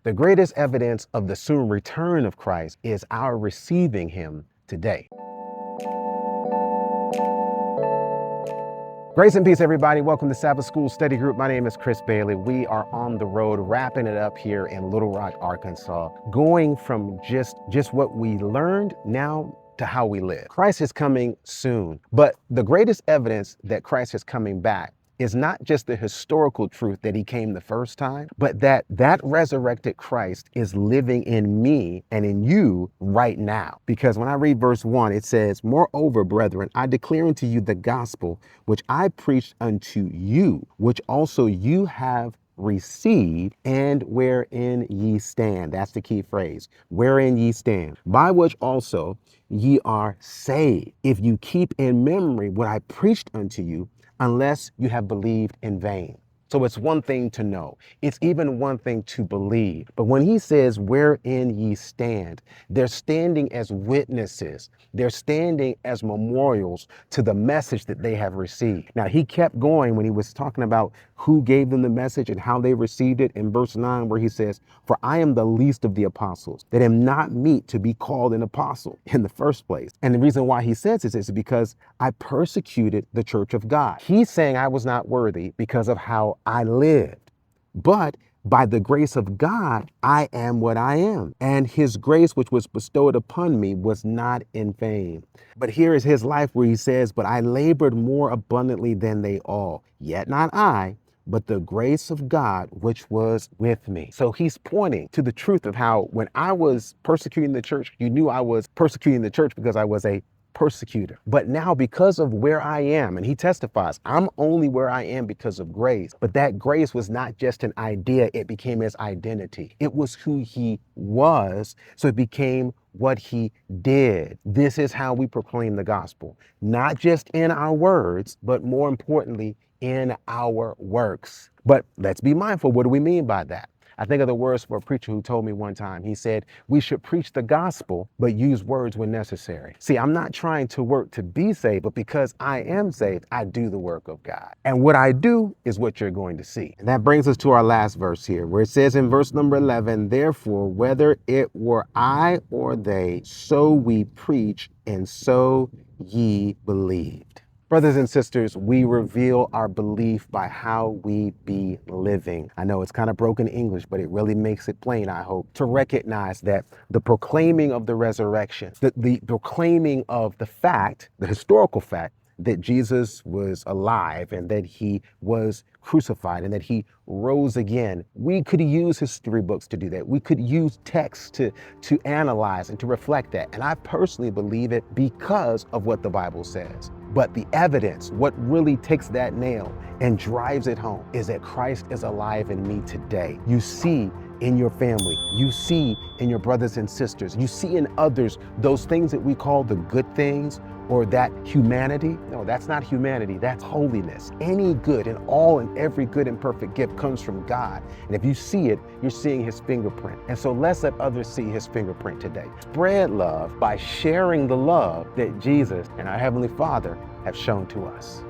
The greatest evidence of the soon return of Christ is our receiving him today. Grace and peace, everybody. Welcome to Sabbath School Study Group. My name is Chris Bailey. We are on the road, wrapping it up here in Little Rock, Arkansas, going from just what we learned now to how we live. Christ is coming soon, but the greatest evidence that Christ is coming back is not just the historical truth that he came the first time, but that resurrected Christ is living in me and in you right now. Because when I read verse 1, it says, "Moreover, brethren, I declare unto you the gospel which I preached unto you, which also you have received, and wherein ye stand." That's the key phrase. Wherein ye stand. By which also ye are saved, if you keep in memory what I preached unto you, unless you have believed in vain. So it's one thing to know. It's even one thing to believe. But when he says, wherein ye stand, they're standing as witnesses. They're standing as memorials to the message that they have received. Now, he kept going when he was talking about who gave them the message and how they received it in verse 9, where he says, "For I am the least of the apostles, that am not meet to be called an apostle in the first place." And the reason why he says this is because I persecuted the church of God. He's saying I was not worthy because of how I lived, but by the grace of God, I am what I am. And his grace, which was bestowed upon me, was not in vain. But here is his life where he says, "But I labored more abundantly than they all, yet not I, but the grace of God, which was with me." So he's pointing to the truth of how when I was persecuting the church, you knew I was persecuting the church because I was a persecutor. But now, because of where I am, and he testifies, I'm only where I am because of grace. But that grace was not just an idea, it became his identity. It was who he was, so it became what he did. This is how we proclaim the gospel, not just in our words, but more importantly, in our works. But let's be mindful, what do we mean by that? I think of the words for a preacher who told me one time. He said, we should preach the gospel, but use words when necessary. See, I'm not trying to work to be saved, but because I am saved, I do the work of God. And what I do is what you're going to see. And that brings us to our last verse here, where it says in verse number 11, "Therefore, whether it were I or they, so we preach, and so ye believed." Brothers and sisters, we reveal our belief by how we be living. I know it's kind of broken English, but it really makes it plain, I hope, to recognize that the proclaiming of the resurrection, the proclaiming of the fact, the historical fact, that Jesus was alive and that he was crucified and that he rose again. We could use history books to do that. We could use texts to analyze and to reflect that. And I personally believe it because of what the Bible says. But the evidence, what really takes that nail and drives it home, is that Christ is alive in me today. You see in your family, you see in your brothers and sisters, you see in others, those things that we call the good things or that humanity. No, that's not humanity, that's holiness. Any good and all and every good and perfect gift comes from God. And if you see it, you're seeing his fingerprint. And so let's let others see his fingerprint today. Spread love by sharing the love that Jesus and our Heavenly Father have shown to us.